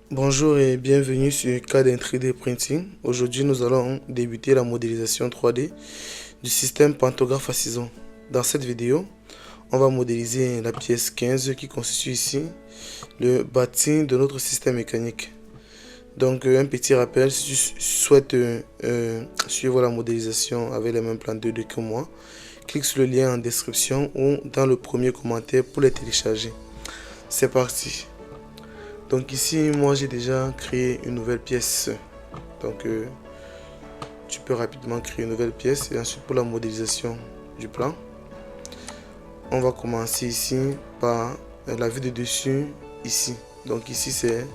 Bonjour et bienvenue sur CAD 3D Printing. Aujourd'hui, nous allons débuter la modélisation 3D du système pantographe à ciseaux. Dans cette vidéo, on va modéliser la pièce 15 qui constitue ici le bâti de notre système mécanique. Donc, un petit rappel, si tu souhaites suivre la modélisation avec les mêmes plans 2D que moi, clique sur le lien en description ou dans le premier commentaire pour les télécharger. C'est parti. Donc ici, moi j'ai déjà créé une nouvelle pièce. Donc tu peux rapidement créer une nouvelle pièce. Et ensuite pour la modélisation du plan, on va commencer ici par la vue de dessus ici. Donc ici c'est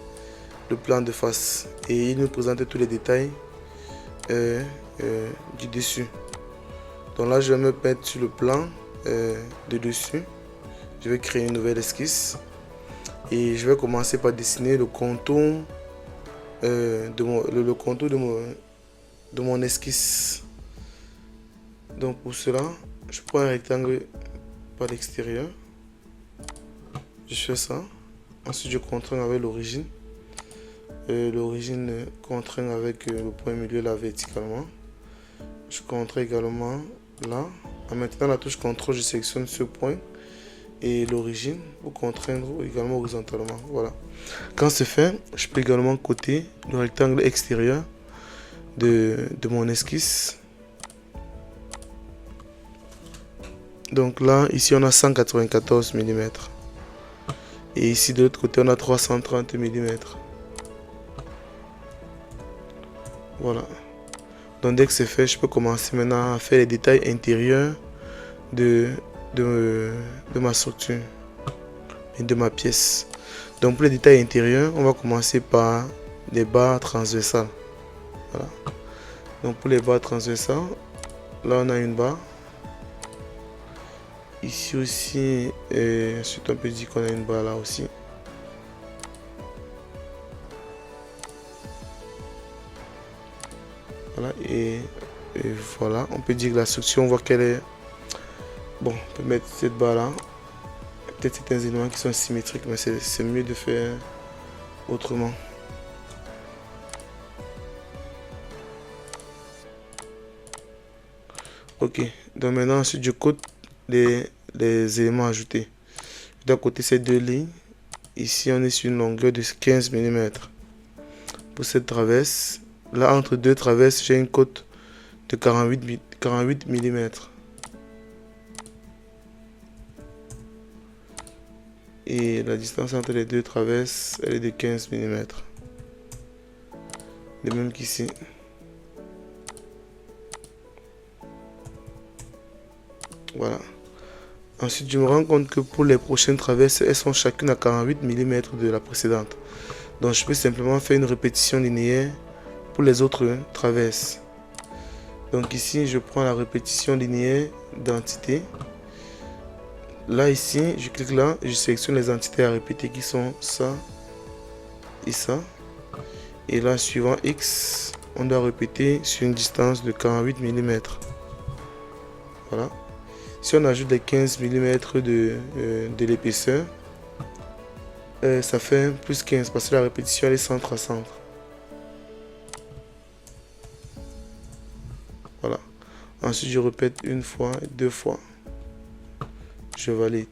le plan de face. Et il nous présente tous les détails du dessus. Donc là je vais me mettre sur le plan de dessus. Je vais créer une nouvelle esquisse. Et je vais commencer par dessiner le contour de mon esquisse. Donc pour cela, je prends un rectangle par l'extérieur. Je fais ça. Ensuite, je contrains avec l'origine. L'origine contraint avec le point milieu là verticalement. Je contrains également là. En maintenant la touche CTRL, je sélectionne ce point et l'origine pour contraindre également horizontalement. Voilà. Quand c'est fait, je peux également coter le rectangle extérieur de mon esquisse. Donc là, ici on a 194 mm. Et ici de l'autre côté, on a 330 mm. Voilà. Donc dès que c'est fait, je peux commencer maintenant à faire les détails intérieurs de ma structure et de ma pièce. Donc pour les détails intérieurs, on va commencer par les barres transversales. Voilà. Donc pour les barres transversales, là on a une barre. Ici aussi, ensuite on peut dire qu'on a une barre là aussi. Voilà, et voilà, on peut dire que la structure, on voit qu'elle est... Bon, on peut mettre cette barre là. Peut-être certains éléments qui sont symétriques, mais c'est mieux de faire autrement. Ok, donc maintenant ensuite je cote les éléments ajoutés. Je dois coter ces deux lignes. Ici on est sur une longueur de 15 mm. Pour cette traverse, là entre deux traverses, j'ai une cote de 48 mm. Et la distance entre les deux traverses, elle est de 15 mm. De même qu'ici. Voilà. Ensuite, je me rends compte que pour les prochaines traverses, elles sont chacune à 48 mm de la précédente. Donc, je peux simplement faire une répétition linéaire pour les autres traverses. Donc ici, je prends la répétition linéaire d'entités. Là, ici, je clique là et je sélectionne les entités à répéter qui sont ça et ça. Et là, suivant X, on doit répéter sur une distance de 48 mm. Voilà. Si on ajoute les 15 mm de l'épaisseur, ça fait plus 15 parce que la répétition elle est centre à centre. Voilà. Ensuite, je répète une fois, deux fois. Je valide.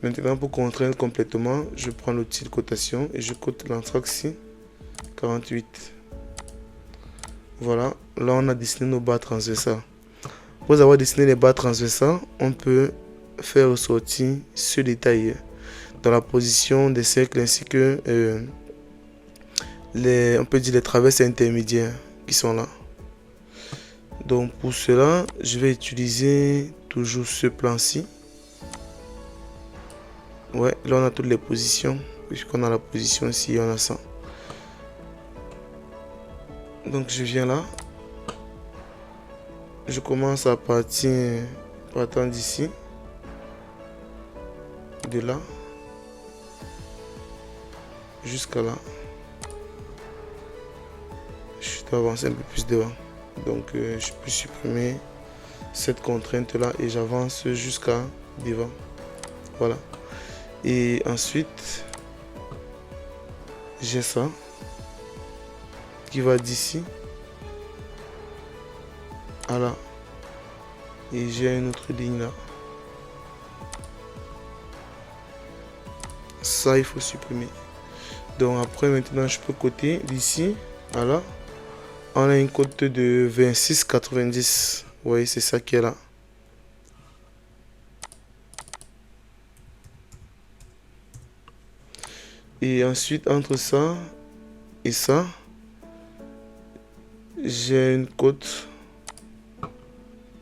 Maintenant, pour contraindre complètement, je prends l'outil de cotation et je cote l'anthrax 48. Voilà. Là, on a dessiné nos barres transversales. Pour avoir dessiné les barres transversales, on peut faire ressortir ce détail dans la position des cercles ainsi que on peut dire les traverses intermédiaires qui sont là. Donc pour cela, je vais utiliser toujours ce plan-ci. Ouais, là on a toutes les positions. Puisqu'on a la position ici, on a ça. Donc je viens là. Je commence à partir partant d'ici. De là. Jusqu'à là. Je dois avancer un peu plus devant. Donc je peux supprimer cette contrainte là et j'avance jusqu'à devant. Voilà. Et ensuite j'ai ça qui va d'ici à là. Et j'ai une autre ligne là. Ça, il faut supprimer. Donc après, maintenant, je peux coter d'ici à là. On a une cote de 26,90. Vous voyez, c'est ça qui est là. Et ensuite, entre ça et ça, j'ai une cote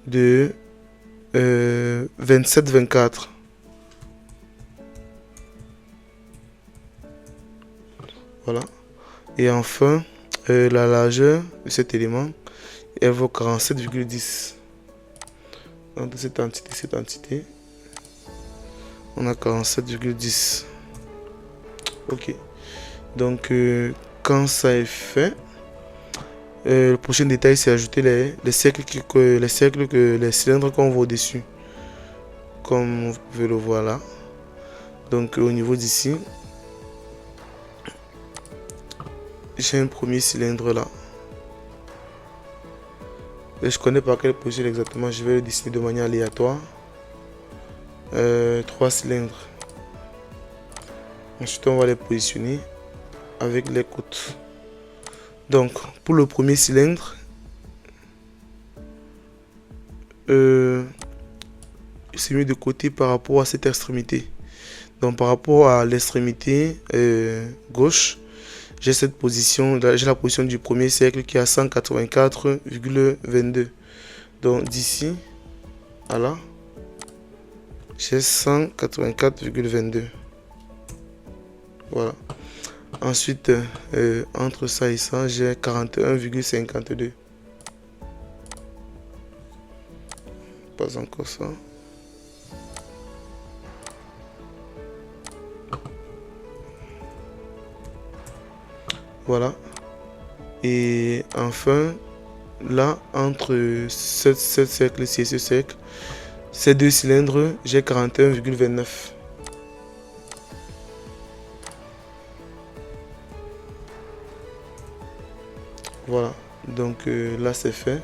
de 27,24. Voilà. Et enfin, la largeur de cet élément, elle vaut 47,10. Entre cette entité, on a 47,10. Ok. Donc, quand ça est fait, le prochain détail, c'est ajouter les cylindres qu'on voit au-dessus. Comme vous pouvez le voir là. Donc, au niveau d'ici, j'ai un premier cylindre là. Et je connais pas quelle position exactement, je vais le dessiner de manière aléatoire. 3 cylindres. Ensuite, on va les positionner avec les côtes. Donc, pour le premier cylindre, c'est mieux de côté par rapport à cette extrémité. Donc, par rapport à l'extrémité gauche, j'ai cette position, j'ai la position du premier cercle qui est à 184,22. Donc, d'ici à là, j'ai 184,22. Voilà. Ensuite, entre ça et ça, j'ai 41,52. Pas encore ça. Voilà. Et enfin, là, entre ce cercle-ci et ce cercle, ces deux cylindres, j'ai 41,29. Voilà. Donc là, c'est fait.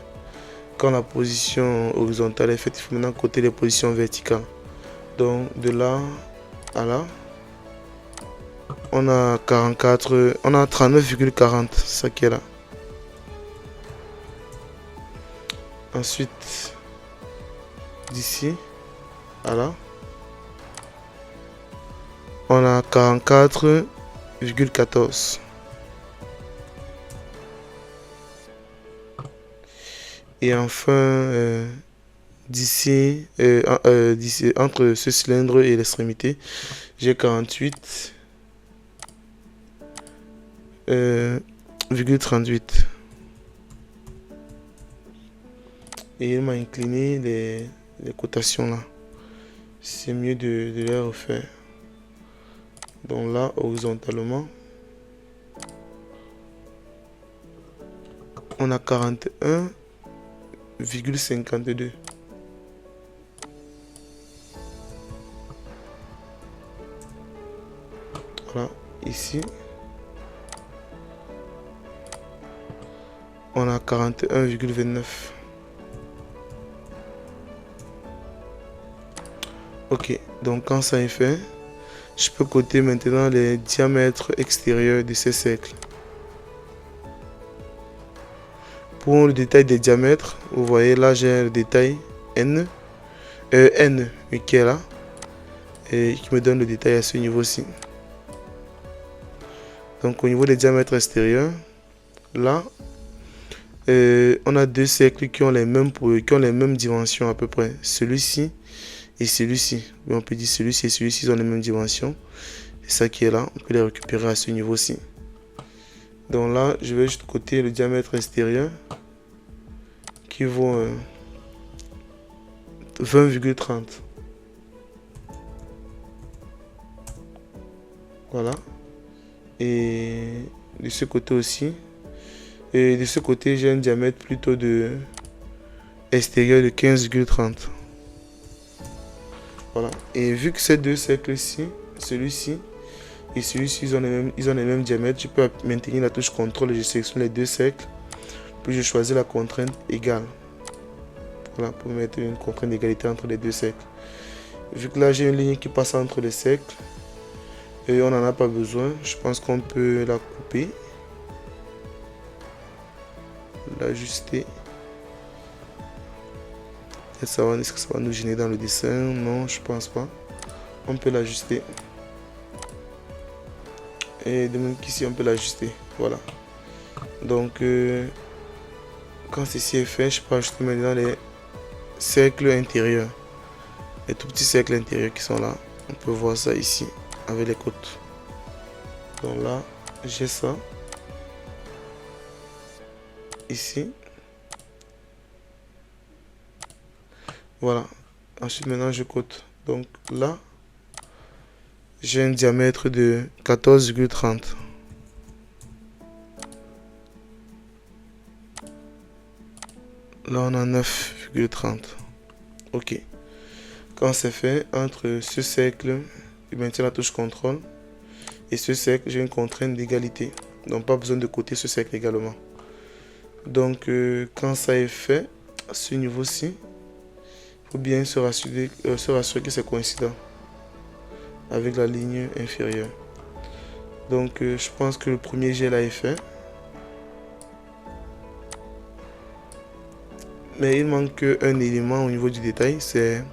Quand la position horizontale est faite, il faut maintenant coter les positions verticales. Donc de là à là, on a 44, on a 39,40, ça qui est là. Ensuite, d'ici à là, on a 44,14. Et enfin, d'ici, entre ce cylindre et l'extrémité, j'ai 48,38. Et il m'a incliné les cotations là. C'est mieux de les refaire. Donc là, horizontalement, on a 41,52. Voilà, ici, on a 41,29. Ok, donc quand ça est fait, je peux coter maintenant les diamètres extérieurs de ces cercles. Pour le détail des diamètres, vous voyez là j'ai le détail N qui est là et qui me donne le détail à ce niveau-ci. Donc au niveau des diamètres extérieurs, là, on a deux cercles qui ont les mêmes dimensions à peu près. Celui-ci et celui-ci. On peut dire celui-ci et celui-ci ont les mêmes dimensions. C'est ça qui est là. On peut les récupérer à ce niveau-ci. Donc là, je vais juste coter le diamètre extérieur qui vaut 20,30. Voilà. Et de ce côté aussi. Et de ce côté, j'ai un diamètre plutôt de extérieur de 15,30. Voilà. Et vu que ces deux cercles-ci, celui-ci Et celui-ci, ils ont les mêmes diamètres. Je peux maintenir la touche contrôle et je sélectionne les deux cercles. Puis je choisis la contrainte égale. Voilà, pour mettre une contrainte d'égalité entre les deux cercles. Vu que là j'ai une ligne qui passe entre les cercles et on n'en a pas besoin, je pense qu'on peut la couper, l'ajuster. Est-ce que ça va nous gêner dans le dessin? Non, je pense pas. On peut l'ajuster. Et de même qu'ici on peut l'ajuster. Voilà. Donc quand ceci est fait, je peux ajouter maintenant les cercles intérieurs. Les tout petits cercles intérieurs qui sont là. On peut voir ça ici avec les côtes. Donc là, j'ai ça. Ici. Voilà. Ensuite, maintenant, je cote. Donc là, j'ai un diamètre de 14,30. Là, on a 9,30. OK. Quand c'est fait, entre ce cercle, je maintiens la touche contrôle. Et ce cercle, j'ai une contrainte d'égalité. Donc, pas besoin de coter ce cercle également. Donc, quand ça est fait, à ce niveau-ci, il faut bien se rassurer que c'est coïncident avec la ligne inférieure. Donc, je pense que le premier jet là est fait. Mais il manque un élément au niveau du détail, c'est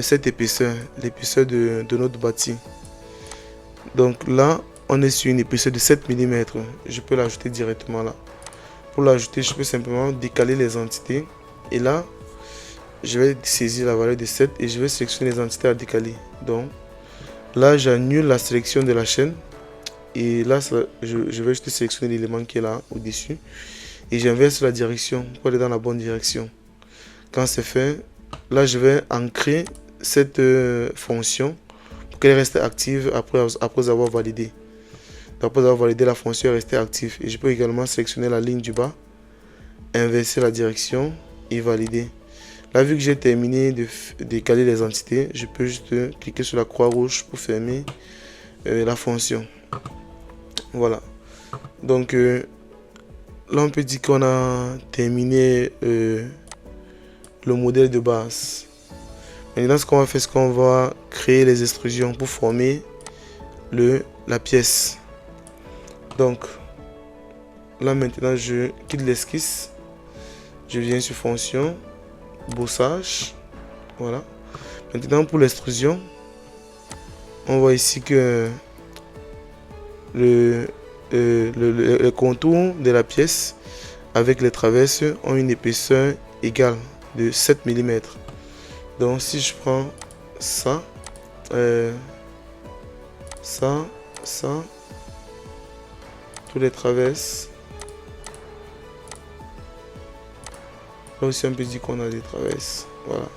cette épaisseur, l'épaisseur de notre bâti. Donc là, on est sur une épaisseur de 7 mm. Je peux l'ajouter directement là. Pour l'ajouter, je peux simplement décaler les entités. Et là, je vais saisir la valeur de 7 et je vais sélectionner les entités à décaler. Donc là, j'annule la sélection de la chaîne. Et là, je vais juste sélectionner l'élément qui est là au-dessus. Et j'inverse la direction pour aller dans la bonne direction. Quand c'est fait, là, je vais ancrer cette fonction pour qu'elle reste active après avoir validé. Après avoir validé, la fonction est restée active. Et je peux également sélectionner la ligne du bas, inverser la direction et valider. Là, vu que j'ai terminé de décaler les entités, je peux juste cliquer sur la croix rouge pour fermer la fonction. Voilà. Donc, là, on peut dire qu'on a terminé le modèle de base. Maintenant, ce qu'on va faire, c'est qu'on va créer les extrusions pour former la pièce. Donc, là maintenant, je quitte l'esquisse. Je viens sur fonction, bossage. Voilà. Maintenant, pour l'extrusion, on voit ici que le contour de la pièce avec les traverses ont une épaisseur égale de 7 mm. Donc, si je prends ça, ça, tous les traverses. Là aussi, on peut dire qu'on a des traverses. Voilà.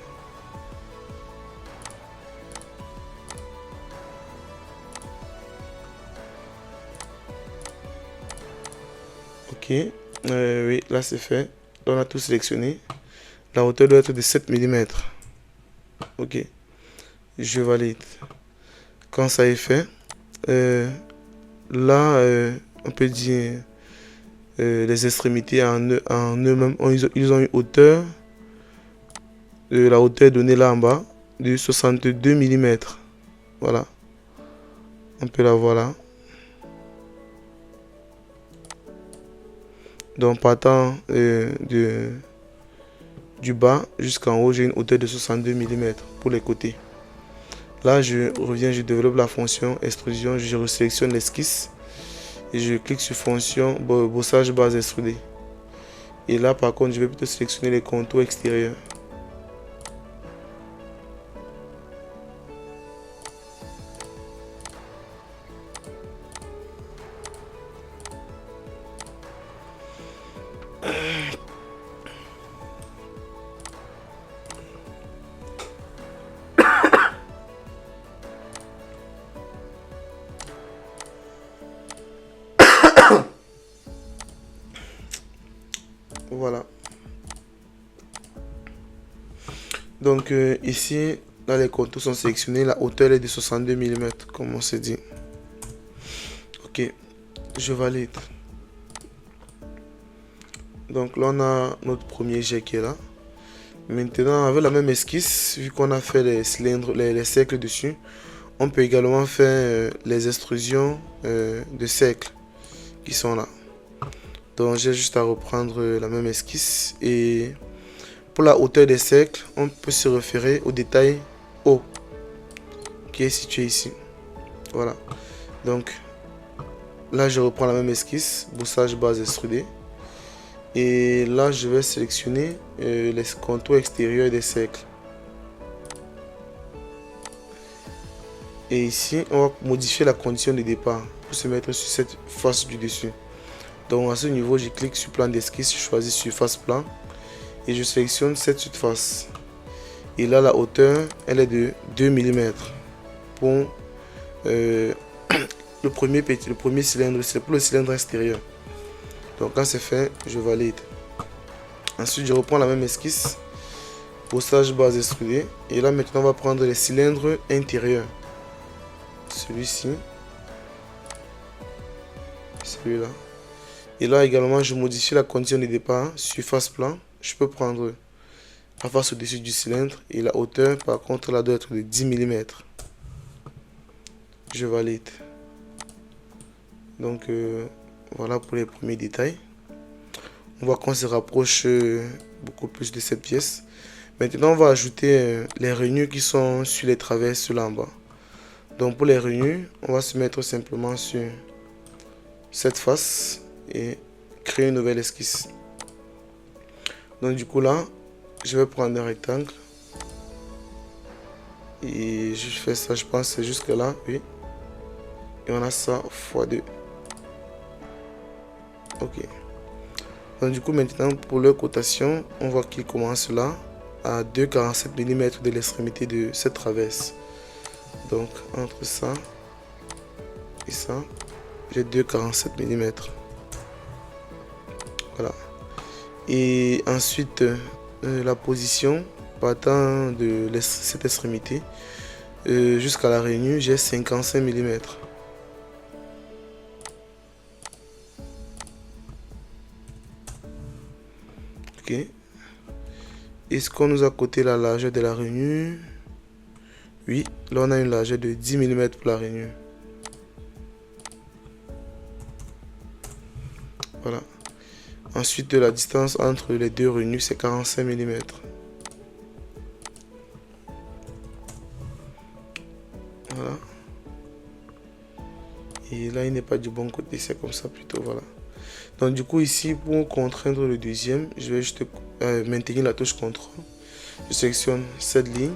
Ok. Oui, là c'est fait. Là, on a tout sélectionné. La hauteur doit être de 7 mm. Ok. Je valide. Quand ça est fait, là, on peut dire les extrémités en eux-mêmes, ils ont une hauteur, la hauteur donnée là en bas, de 62 mm. Voilà. On peut la voir là. Donc partant du bas jusqu'en haut, j'ai une hauteur de 62 mm pour les côtés. Là, je reviens, je développe la fonction extrusion, je resélectionne l'esquisse et je clique sur fonction bossage base extrudée. Et là, par contre, je vais plutôt sélectionner les contours extérieurs. Voilà. Donc ici, là les contours sont sélectionnés. La hauteur est de 62 mm, comme on s'est dit. Ok, je valide. Donc là, on a notre premier jet qui est là. Maintenant, avec la même esquisse, vu qu'on a fait les cylindres, les cercles dessus, on peut également faire les extrusions de cercles qui sont là. Donc j'ai juste à reprendre la même esquisse, et pour la hauteur des cercles, on peut se référer au détail O qui est situé ici. Voilà. Donc là, je reprends la même esquisse, boussage base extrudé. Et là, je vais sélectionner les contours extérieurs des cercles. Et ici, on va modifier la condition de départ pour se mettre sur cette face du dessus. Donc à ce niveau, je clique sur plan d'esquisse, je choisis surface plan et je sélectionne cette surface. Et là, la hauteur, elle est de 2 mm pour le premier cylindre, c'est pour le cylindre extérieur. Donc quand c'est fait, je valide. Ensuite, je reprends la même esquisse, bossage base extrudé. Et là, maintenant, on va prendre les cylindres intérieurs. Celui-ci, celui-là. Et là également, je modifie la condition de départ, surface plan. Je peux prendre la face au-dessus du cylindre et la hauteur, par contre, là doit être de 10 mm. Je valide. Donc voilà pour les premiers détails. On voit qu'on se rapproche beaucoup plus de cette pièce. Maintenant, on va ajouter les rainures qui sont sur les traverses là en bas. Donc pour les rainures, on va se mettre simplement sur cette face et créer une nouvelle esquisse. Donc du coup là, je vais prendre un rectangle et je fais ça, je pense jusque là, oui. Et on a ça x2. Ok. Donc du coup maintenant pour leur cotation, on voit qu'il commence là à 2,47 mm de l'extrémité de cette traverse. Donc entre ça et ça, j'ai 2,47 mm. Voilà. Et ensuite la position partant de cette extrémité jusqu'à la rainure, j'ai 55 mm. Ok. Est-ce qu'on nous a coté la largeur de la rainure? Oui, là on a une largeur de 10 mm pour la rainure. Voilà. Ensuite, la distance entre les deux rainures, c'est 45 mm. Voilà. Et là, il n'est pas du bon côté, c'est comme ça plutôt, voilà. Donc du coup, ici, pour contraindre le deuxième, je vais juste maintenir la touche contrôle. Je sélectionne cette ligne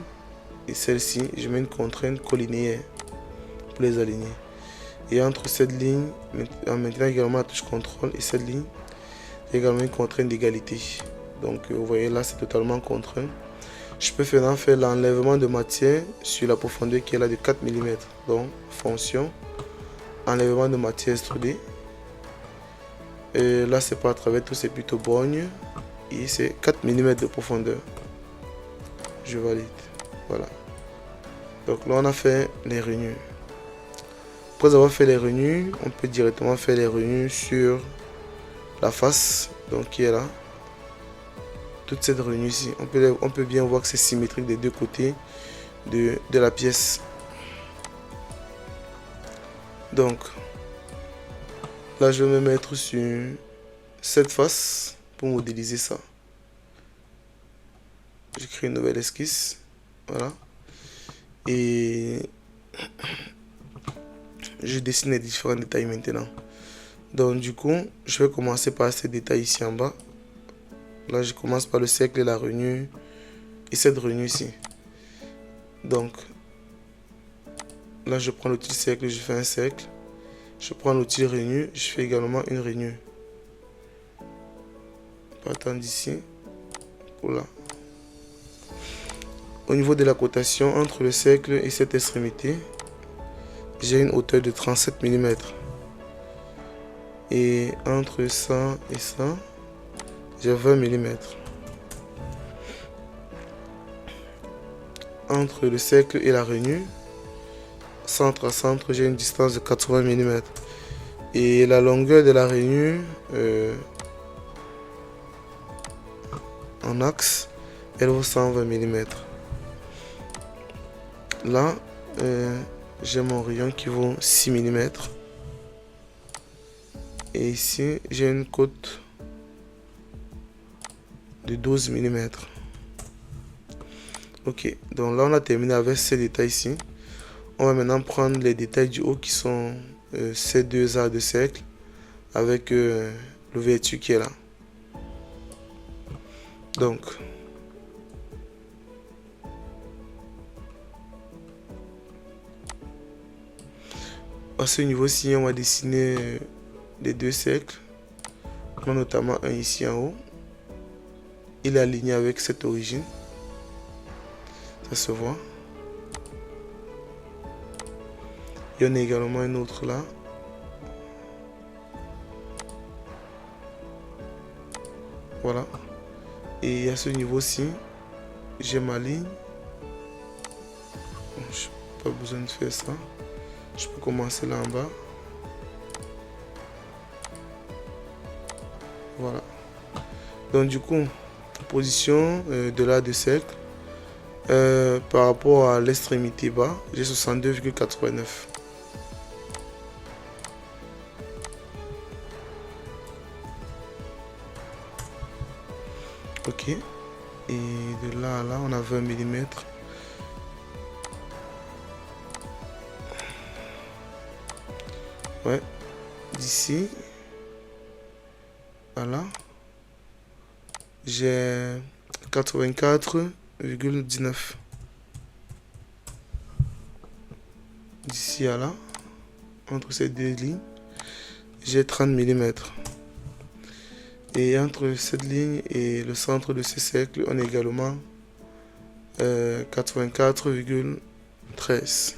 et celle-ci, je mets une contrainte collinéaire pour les aligner. Et entre cette ligne, en maintenant également la touche contrôle et cette ligne, il y a également une contrainte d'égalité. Donc vous voyez là, c'est totalement contraint. Je peux faire l'enlèvement de matière sur la profondeur qui est là de 4 mm. Donc fonction, enlèvement de matière extrudée. Et là, c'est pas à travers tout, c'est plutôt borgne. Et c'est 4 mm de profondeur. Je valide. Voilà. Donc là, on a fait les rainures. Après avoir fait les rainures, on peut directement faire les rainures sur la face, donc qui est là. Toute cette rainure ici, on peut bien voir que c'est symétrique des deux côtés de la pièce. Donc là, je vais me mettre sur cette face pour modéliser ça. Je crée une nouvelle esquisse. Voilà. Et je dessine les différents détails maintenant. Donc du coup, je vais commencer par ces détails ici en bas. Là, je commence par le cercle et la rainure. Et cette rainure ici. Donc, là, je prends l'outil cercle, je fais un cercle. Je prends l'outil rainure, je fais également une rainure. Partant d'ici, pour là. Au niveau de la cotation, entre le cercle et cette extrémité, j'ai une hauteur de 37 mm. Et entre ça et ça, j'ai 20 mm. Entre le cercle et la rainure, centre à centre, j'ai une distance de 80 mm. Et la longueur de la rainure en axe, elle vaut 120 mm. Là, j'ai mon rayon qui vaut 6 mm. Et ici, j'ai une côte de 12 mm. Ok, donc là, on a terminé avec ces détails ici. On va maintenant prendre les détails du haut qui sont ces deux arcs de cercle avec l'ouverture qui est là. Donc, à ce niveau-ci, on va dessiner les deux cercles. On a notamment un ici en haut. Il est aligné avec cette origine. Ça se voit. Il y en a également un autre là. Voilà. Et à ce niveau-ci, j'ai ma ligne. Bon, je n'ai pas besoin de faire ça. Je peux commencer là en bas. Voilà. Donc du coup, position de l'arc de cercle. Par rapport à l'extrémité bas, j'ai 62,89. Ok. Et de là à là, on a 20 mm. Ouais. D'ici à là, j'ai 84,19. D'ici à là, entre ces deux lignes, j'ai 30 mm. Et entre cette ligne et le centre de ce cercle, on a également 84,13.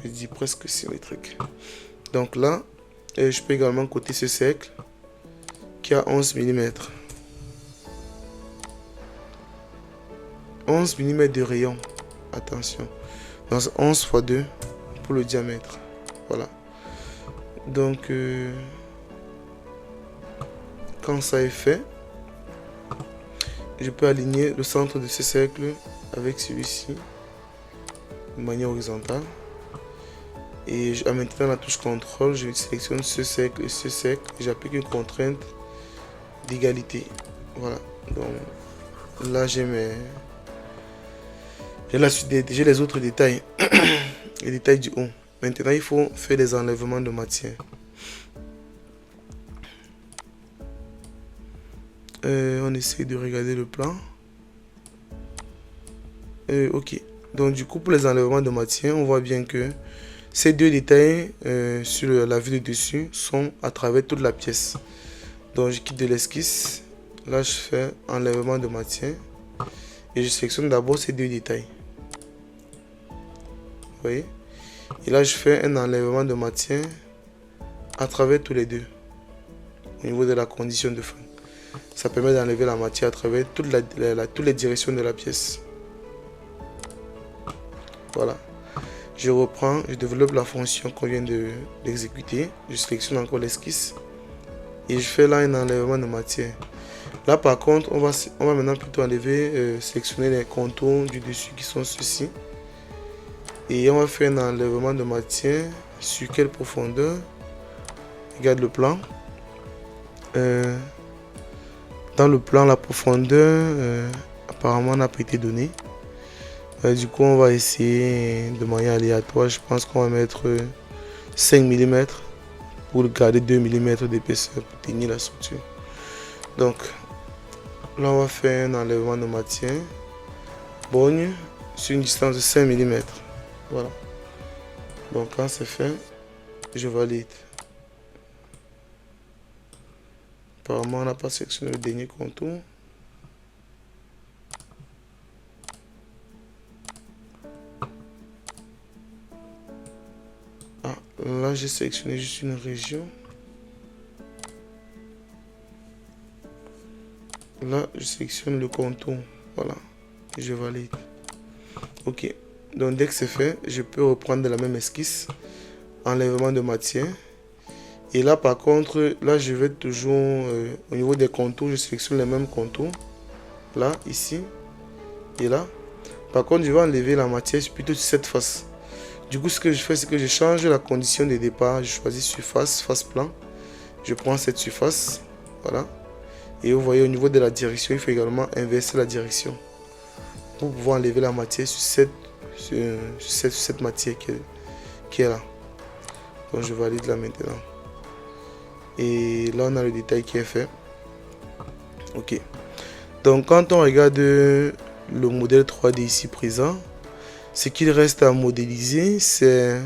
Je dis presque symétrique. Donc là, je peux également coter ce cercle qui a 11 mm. 11 mm de rayon. Attention. Donc 11 x 2 pour le diamètre. Voilà. Donc, quand ça est fait, je peux aligner le centre de ce cercle avec celui-ci de manière horizontale. Et en maintenant la touche contrôle, je sélectionne ce cercle et ce cercle. J'applique une contrainte d'égalité. Voilà. Donc là, j'ai la suite, j'ai les autres détails. Les détails du haut. Maintenant, il faut faire des enlèvements de matière. On essaie de regarder le plan. Ok. Donc du coup, pour les enlèvements de matière, on voit bien que ces deux détails sur la vue de dessus sont à travers toute la pièce. Donc je quitte de l'esquisse. Là, je fais enlèvement de matière. Et je sélectionne d'abord ces deux détails. Vous voyez? Et là, je fais un enlèvement de matière à travers tous les deux. Au niveau de la condition de fin. Ça permet d'enlever la matière à travers toutes les directions de la pièce. Voilà. Je reprends, je développe la fonction qu'on vient d'exécuter. Je sélectionne encore l'esquisse. Et je fais là un enlèvement de matière. Là par contre, on va maintenant plutôt enlever, sélectionner les contours du dessus qui sont ceux-ci. Et on va faire un enlèvement de matière. Sur quelle profondeur? Regarde le plan. Dans le plan, la profondeur apparemment n'a pas été donnée. Du coup, on va essayer de manière aléatoire. Je pense qu'on va mettre 5 mm pour garder 2 mm d'épaisseur pour tenir la structure. Donc, là, on va faire un enlèvement de matière. Borgne sur une distance de 5 mm. Voilà. Donc, quand c'est fait, je valide. Apparemment, on n'a pas sélectionné le dernier contour. Ah, là, j'ai sélectionné juste une région. Là, je sélectionne le contour. Voilà. Et je valide. Ok. Donc, dès que c'est fait, je peux reprendre de la même esquisse enlèvement de matière. Et là par contre, là je vais toujours au niveau des contours, je sélectionne les mêmes contours. Là, ici et là. Par contre, je vais enlever la matière plutôt sur cette face. Du coup, ce que je fais, c'est que je change la condition de départ. Je choisis surface, face plan. Je prends cette surface, voilà. Et vous voyez, au niveau de la direction, il faut également inverser la direction pour pouvoir enlever la matière sur cette matière qui est là. Donc, je valide là maintenant. Et là, on a le détail qui est fait. Ok. Donc, quand on regarde le modèle 3D ici présent, ce qu'il reste à modéliser, c'est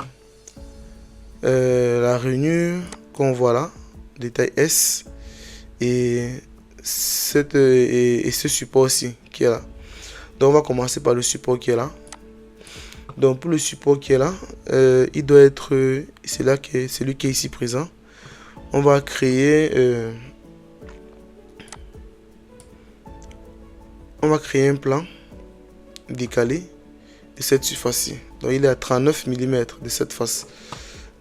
la rainure qu'on voit là, détail S, et ce support aussi qui est là. Donc, on va commencer par le support qui est là. Donc, pour le support qui est là, il doit être, c'est là que celui qui est ici présent. On va créer un plan décalé de cette surface-ci. Donc il est à 39 mm de cette face.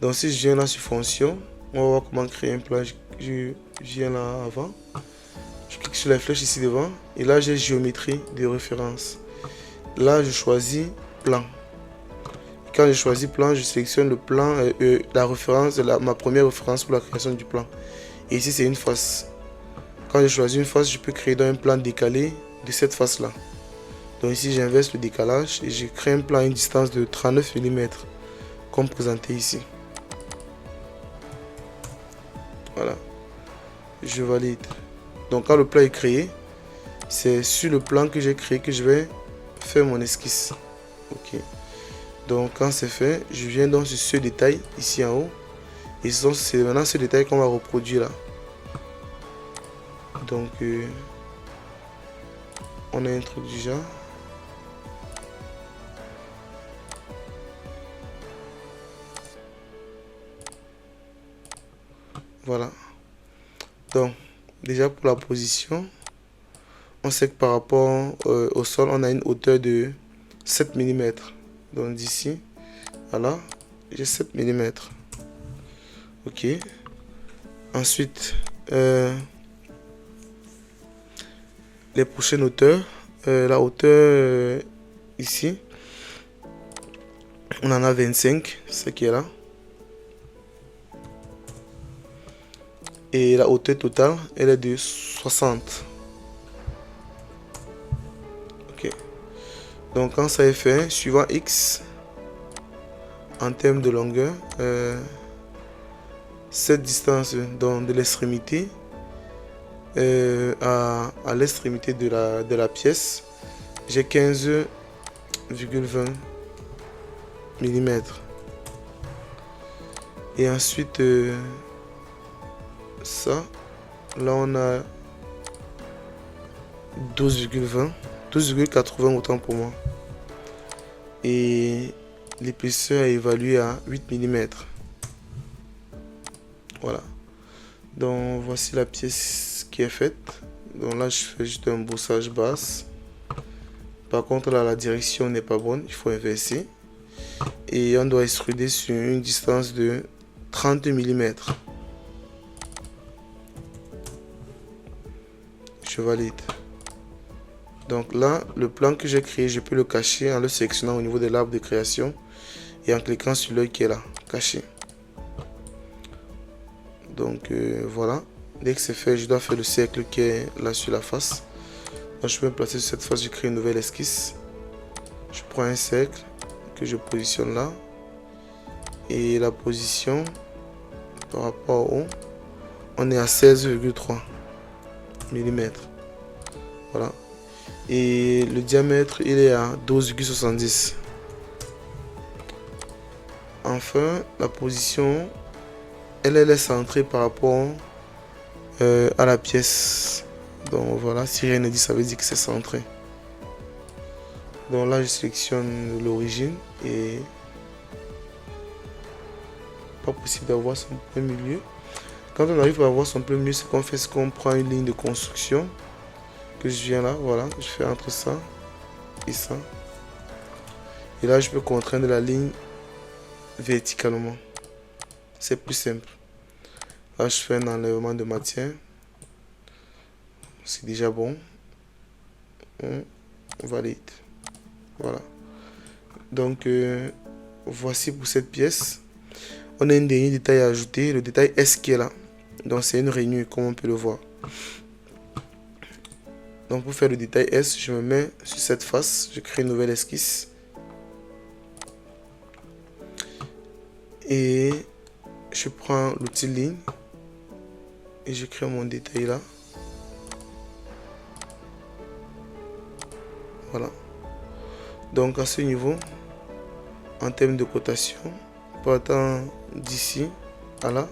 Donc si je viens là sur fonction, on va voir comment créer un plan. Je viens là avant. Je clique sur la flèche ici devant. Et là j'ai géométrie de référence. Là je choisis plan. Quand je choisis plan, je sélectionne le plan, la référence, ma première référence pour la création du plan. Et ici c'est une face. Quand je choisis une face, je peux créer dans un plan décalé de cette face là. Donc ici j'inverse le décalage et je crée un plan à une distance de 39 mm comme présenté ici. Voilà. Je valide. Donc quand le plan est créé, c'est sur le plan que j'ai créé que je vais faire mon esquisse. Ok. Donc quand c'est fait, je viens donc sur ce détail ici en haut. Et c'est maintenant ce détail qu'on va reproduire là. Donc on a introduit déjà. Voilà. Donc déjà pour la position, on sait que par rapport au sol, on a une hauteur de 7 mm. Donc d'ici, voilà, j'ai 7 mm. Ok. Ensuite, les prochaines hauteurs, la hauteur ici, on en a 25, ce qui est là. Et la hauteur totale, elle est de 60. Ok. Donc quand ça est fait, suivant X, en termes de longueur, cette distance donc, de l'extrémité à l'extrémité de la pièce, j'ai 15,20 mm. Et ensuite, ça, là on a 12,20, 12,80 autant pour moi. Et l'épaisseur est évaluée à 8 mm. Voilà. Donc voici la pièce qui est faite. Donc là je fais juste un brossage basse. Par contre là la direction n'est pas bonne, il faut inverser. Et on doit extruder sur une distance de 30 mm. Je valide. Donc là, le plan que j'ai créé, je peux le cacher en le sélectionnant au niveau de l'arbre de création et en cliquant sur l'œil qui est là, caché. Donc voilà, dès que c'est fait, je dois faire le cercle qui est là sur la face. Donc je peux me placer sur cette face, je crée une nouvelle esquisse. Je prends un cercle que je positionne là. Et la position par rapport au haut, on est à 16,3 mm. Voilà. Et le diamètre, il est à 12,70. Enfin, la position, elle est centrée par rapport à la pièce. Donc voilà, si rien ne dit, ça veut dire que c'est centré. Donc là, je sélectionne l'origine et pas possible d'avoir son plein milieu. Quand on arrive à avoir son plein milieu, ce qu'on fait, c'est qu'on prend une ligne de construction que je viens là, voilà, je fais entre ça et ça. Et là, je peux contraindre la ligne verticalement. c'est plus simple. Là, je fais un enlèvement de matière. C'est déjà bon. On valide. Voilà. Donc, voici pour cette pièce. On a un dernier détail à ajouter, le détail S qui est là. Donc, c'est une rainure, comme on peut le voir. Donc, pour faire le détail S, je me mets sur cette face. Je crée une nouvelle esquisse. Et je prends l'outil ligne. Et je crée mon détail là. Voilà. Donc, à ce niveau, en termes de cotation, partant d'ici à là,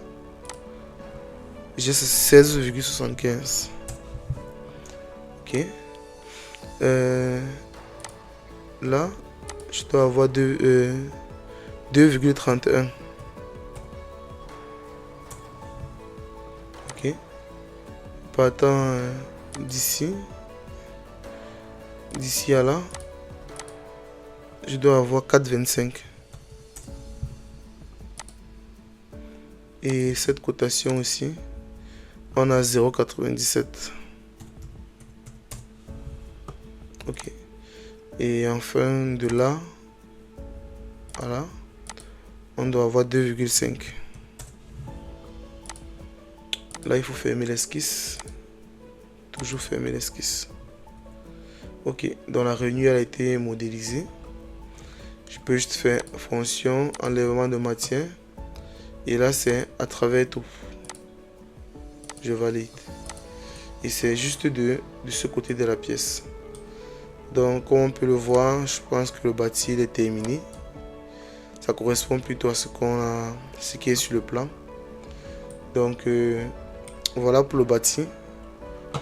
j'ai 16,75. Ok. Là, je dois avoir 2,31. Ok. Partant d'ici à là, je dois avoir 4,25. Et cette cotation aussi, on a 0,97. Ok. Et enfin, de là à là, on doit avoir 2,5. Là, il faut fermer l'esquisse. Toujours fermer l'esquisse. Ok. Donc, la rainure elle a été modélisée. Je peux juste faire fonction, enlèvement de matière. Et là, c'est à travers tout. Je valide. Et c'est juste de ce côté de la pièce. Donc, comme on peut le voir, je pense que le bâti il est terminé. Ça correspond plutôt à ce qui est sur le plan. Donc, voilà pour le bâti.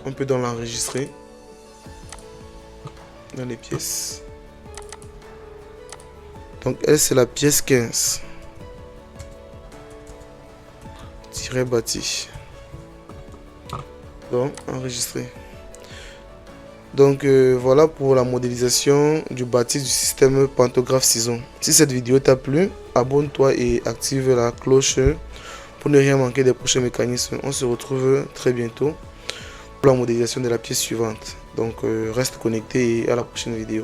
On peut donc l'enregistrer dans les pièces. Donc, elle, c'est la pièce 15. Bâti. Donc, enregistrer. Donc, voilà pour la modélisation du bâti du système pantographe ciseau. Si cette vidéo t'a plu, abonne-toi et active la cloche pour ne rien manquer des prochains mécanismes. On se retrouve très bientôt pour la modélisation de la pièce suivante. Donc, reste connecté et à la prochaine vidéo.